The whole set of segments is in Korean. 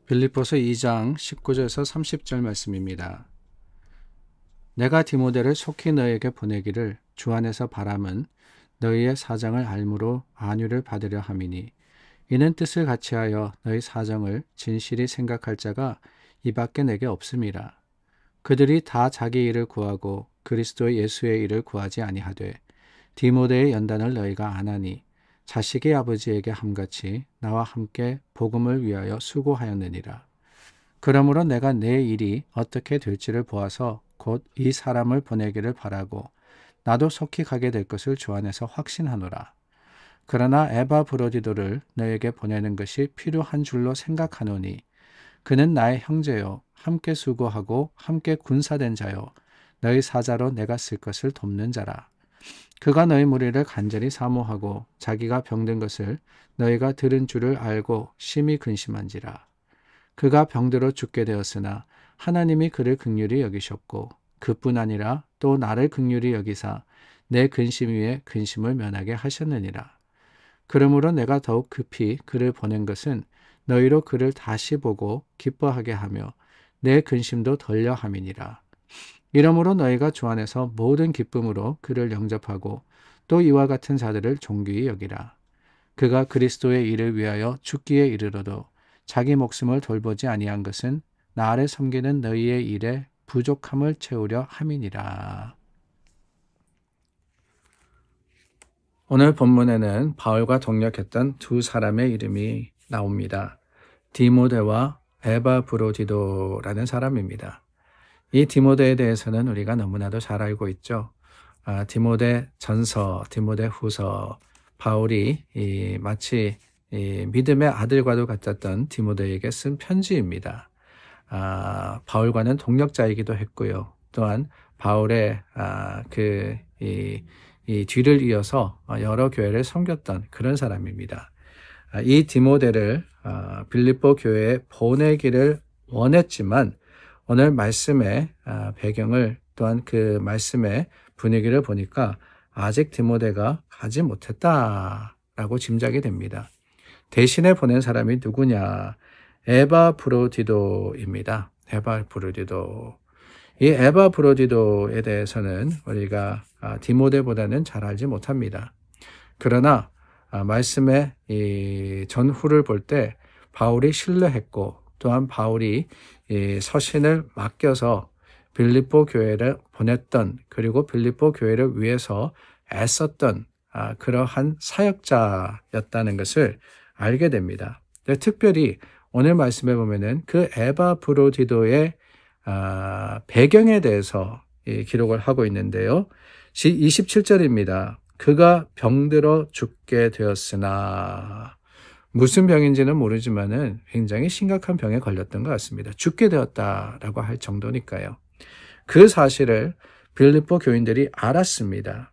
빌립보서 2장 19절에서 30절 말씀입니다. 내가 디모데를 속히 너에게 보내기를 주 안에서 바람은 너희의 사정을 알므로 안위를 받으려 함이니 이는 뜻을 같이하여 너희 사정을 진실히 생각할 자가 이밖에 내게 없음이라. 그들이 다 자기 일을 구하고 그리스도 예수의 일을 구하지 아니하되 디모데의 연단을 너희가 안하니 자식의 아버지에게 함같이 나와 함께 복음을 위하여 수고하였느니라. 그러므로 내가 내 일이 어떻게 될지를 보아서 곧 이 사람을 보내기를 바라고 나도 속히 가게 될 것을 주 안에서 확신하노라. 그러나 에바브로디도를 너에게 보내는 것이 필요한 줄로 생각하노니 그는 나의 형제요 함께 수고하고 함께 군사된 자요 너희 사자로 내가 쓸 것을 돕는 자라. 그가 너희 무리를 간절히 사모하고 자기가 병든 것을 너희가 들은 줄을 알고 심히 근심한지라. 그가 병들어 죽게 되었으나 하나님이 그를 긍휼히 여기셨고 그뿐 아니라 또 나를 긍휼히 여기사 내 근심 위에 근심을 면하게 하셨느니라. 그러므로 내가 더욱 급히 그를 보낸 것은 너희로 그를 다시 보고 기뻐하게 하며 내 근심도 덜려 함이니라. 이러므로 너희가 주 안에서 모든 기쁨으로 그를 영접하고 또 이와 같은 자들을 존귀히 여기라. 그가 그리스도의 일을 위하여 죽기에 이르러도 자기 목숨을 돌보지 아니한 것은 나를 섬기는 너희의 일에 부족함을 채우려 함이니라. 오늘 본문에는 바울과 동역했던 두 사람의 이름이 나옵니다. 디모데와 에바브로디도라는 사람입니다. 이 디모데에 대해서는 우리가 너무나도 잘 알고 있죠. 디모데 전서, 디모데 후서, 바울이 마치 믿음의 아들과도 같았던 디모데에게 쓴 편지입니다. 바울과는 동역자이기도 했고요. 또한 바울의 이 뒤를 이어서 여러 교회를 섬겼던 그런 사람입니다. 이 디모데를 빌립보 교회에 보내기를 원했지만 오늘 말씀의 배경을 또한 그 말씀의 분위기를 보니까 아직 디모데가 가지 못했다라고 짐작이 됩니다. 대신에 보낸 사람이 누구냐? 에바브로디도입니다. 에바브로디도. 이 에바브로디도에 대해서는 우리가 디모데보다는 잘 알지 못합니다. 그러나 말씀의 이 전후를 볼 때 바울이 신뢰했고 또한 바울이 이 서신을 맡겨서 빌립보 교회를 보냈던 그리고 빌립보 교회를 위해서 애썼던 그러한 사역자였다는 것을 알게 됩니다. 특별히 오늘 말씀에 보면은 그 에바브로디도의 배경에 대해서 기록을 하고 있는데요. 27절입니다. 그가 병들어 죽게 되었으나 무슨 병인지는 모르지만은 굉장히 심각한 병에 걸렸던 것 같습니다. 죽게 되었다라고 할 정도니까요. 그 사실을 빌립보 교인들이 알았습니다.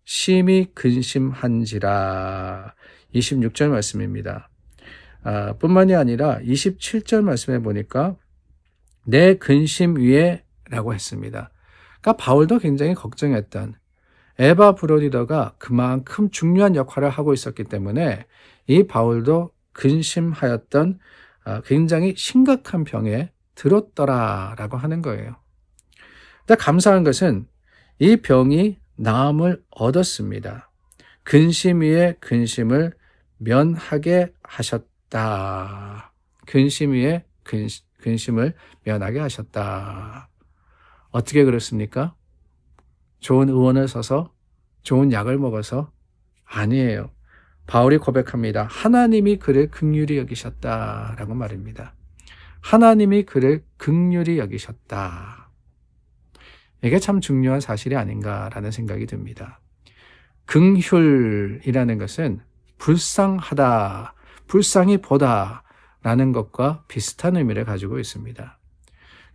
심히 근심한지라 26절 말씀입니다. 뿐만이 아니라 27절 말씀에 보니까 내 근심 위에 라고 했습니다. 그러니까 바울도 굉장히 걱정했던 에바브로디도가 그만큼 중요한 역할을 하고 있었기 때문에 이 바울도 근심하였던 굉장히 심각한 병에 들었더라라고 하는 거예요. 근데 감사한 것은 이 병이 나음을 얻었습니다. 근심 위에 근심을 면하게 하셨다. 근심 위에 근심을 면하게 하셨다. 어떻게 그렇습니까? 좋은 의원을 서서 좋은 약을 먹어서 아니에요. 바울이 고백합니다. 하나님이 그를 긍휼히 여기셨다라고 말입니다. 하나님이 그를 긍휼히 여기셨다. 이게 참 중요한 사실이 아닌가라는 생각이 듭니다. 긍휼이라는 것은 불쌍하다, 불쌍히 보다라는 것과 비슷한 의미를 가지고 있습니다.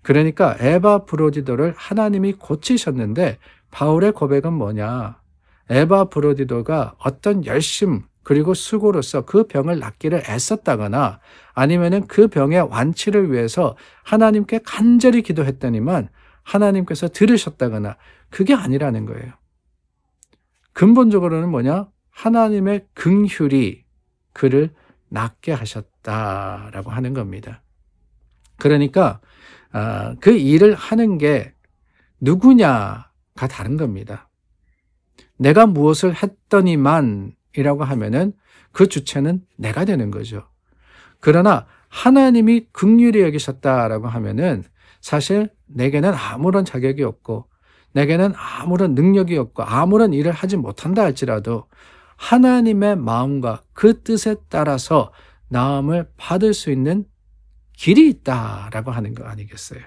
그러니까 에바브로디도를 하나님이 고치셨는데 바울의 고백은 뭐냐? 에바브로디도가 어떤 열심 그리고 수고로서 그 병을 낫기를 애썼다거나 아니면은 그 병의 완치를 위해서 하나님께 간절히 기도했더니만 하나님께서 들으셨다거나 그게 아니라는 거예요. 근본적으로는 뭐냐? 하나님의 긍휼이 그를 낫게 하셨다라고 하는 겁니다. 그러니까 그 일을 하는 게 누구냐가 다른 겁니다. 내가 무엇을 했더니만이라고 하면은 그 주체는 내가 되는 거죠. 그러나 하나님이 긍휼히 여기셨다라고 하면은 사실 내게는 아무런 자격이 없고 내게는 아무런 능력이 없고 아무런 일을 하지 못한다 할지라도 하나님의 마음과 그 뜻에 따라서 나음을 받을 수 있는 길이 있다라고 하는 거 아니겠어요?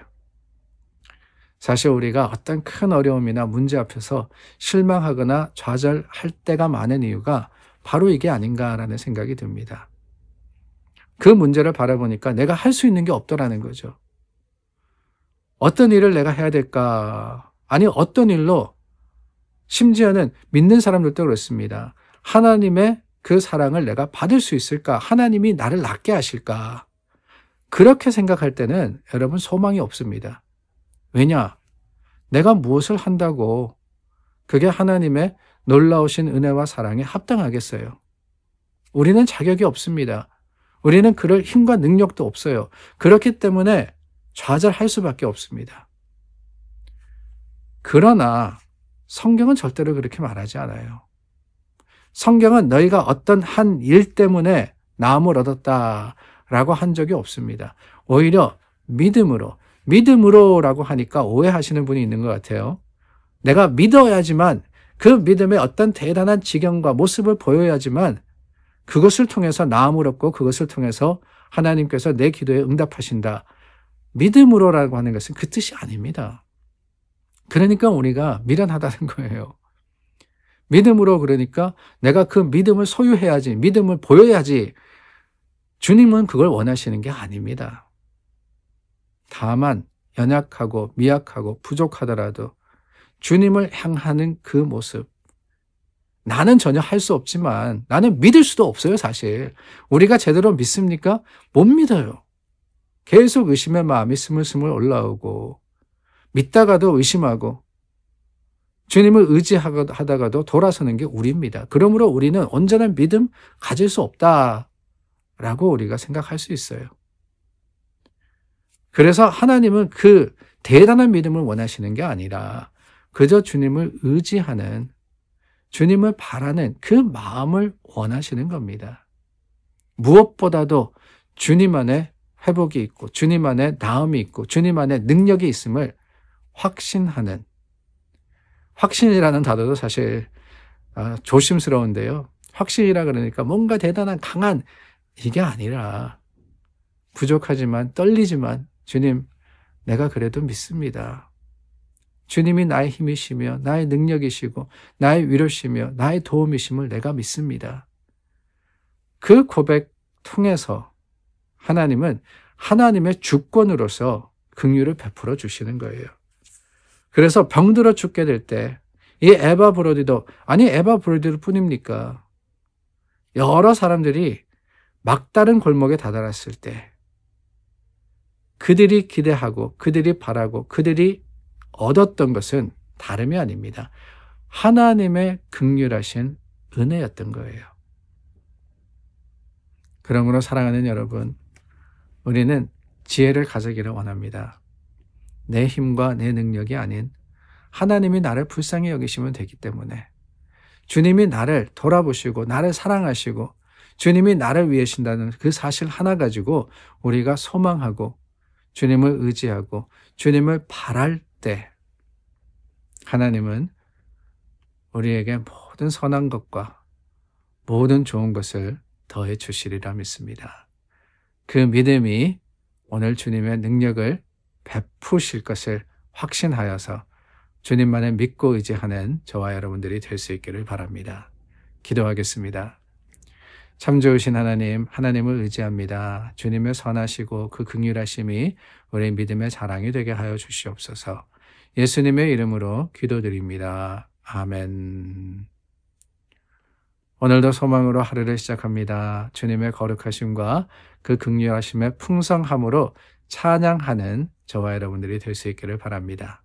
사실 우리가 어떤 큰 어려움이나 문제 앞에서 실망하거나 좌절할 때가 많은 이유가 바로 이게 아닌가라는 생각이 듭니다. 그 문제를 바라보니까 내가 할 수 있는 게 없더라는 거죠. 어떤 일을 내가 해야 될까? 아니, 어떤 일로, 심지어는 믿는 사람들도 그렇습니다. 하나님의 그 사랑을 내가 받을 수 있을까? 하나님이 나를 낫게 하실까? 그렇게 생각할 때는 여러분 소망이 없습니다. 왜냐? 내가 무엇을 한다고 그게 하나님의 놀라우신 은혜와 사랑에 합당하겠어요? 우리는 자격이 없습니다. 우리는 그럴 힘과 능력도 없어요. 그렇기 때문에 좌절할 수밖에 없습니다. 그러나 성경은 절대로 그렇게 말하지 않아요. 성경은 너희가 어떤 한 일 때문에 나음을 얻었다라고 한 적이 없습니다. 오히려 믿음으로라고 하니까 오해하시는 분이 있는 것 같아요. 내가 믿어야지만 그 믿음의 어떤 대단한 지경과 모습을 보여야지만 그것을 통해서 나음을 얻고 그것을 통해서 하나님께서 내 기도에 응답하신다. 믿음으로라고 하는 것은 그 뜻이 아닙니다. 그러니까 우리가 미련하다는 거예요. 믿음으로 그러니까 내가 그 믿음을 소유해야지, 믿음을 보여야지. 주님은 그걸 원하시는 게 아닙니다. 다만 연약하고 미약하고 부족하더라도 주님을 향하는 그 모습, 나는 전혀 할 수 없지만 나는 믿을 수도 없어요. 사실 우리가 제대로 믿습니까? 못 믿어요. 계속 의심의 마음이 스물스물 올라오고 믿다가도 의심하고 주님을 의지하다가도 돌아서는 게 우리입니다. 그러므로 우리는 온전한 믿음 가질 수 없다라고 우리가 생각할 수 있어요. 그래서 하나님은 그 대단한 믿음을 원하시는 게 아니라 그저 주님을 의지하는, 주님을 바라는 그 마음을 원하시는 겁니다. 무엇보다도 주님 안에 회복이 있고 주님 안에 나음이 있고 주님 안에 능력이 있음을 확신하는, 확신이라는 단어도 사실 조심스러운데요. 확신이라 그러니까 뭔가 대단한 강한 이게 아니라 부족하지만 떨리지만 주님 내가 그래도 믿습니다. 주님이 나의 힘이시며 나의 능력이시고 나의 위로시며 나의 도움이심을 내가 믿습니다. 그 고백 통해서 하나님은 하나님의 주권으로서 긍휼을 베풀어 주시는 거예요. 그래서 병들어 죽게 될 때 이 에바 브로디도, 아니 에바 브로디도 뿐입니까? 여러 사람들이 막다른 골목에 다다랐을 때 그들이 기대하고 그들이 바라고 그들이 얻었던 것은 다름이 아닙니다. 하나님의 긍휼하신 은혜였던 거예요. 그러므로 사랑하는 여러분, 우리는 지혜를 가지기를 원합니다. 내 힘과 내 능력이 아닌 하나님이 나를 불쌍히 여기시면 되기 때문에 주님이 나를 돌아보시고 나를 사랑하시고 주님이 나를 위하신다는 그 사실 하나 가지고 우리가 소망하고 주님을 의지하고 주님을 바랄 때 하나님은 우리에게 모든 선한 것과 모든 좋은 것을 더해 주시리라 믿습니다. 그 믿음이 오늘 주님의 능력을 베푸실 것을 확신하여서 주님만을 믿고 의지하는 저와 여러분들이 될 수 있기를 바랍니다. 기도하겠습니다. 참 좋으신 하나님, 하나님을 의지합니다. 주님의 선하시고 그 긍휼하심이 우리 믿음의 자랑이 되게 하여 주시옵소서. 예수님의 이름으로 기도드립니다. 아멘. 오늘도 소망으로 하루를 시작합니다. 주님의 거룩하심과 그 긍휼하심의 풍성함으로 찬양하는 저와 여러분들이 될 수 있기를 바랍니다.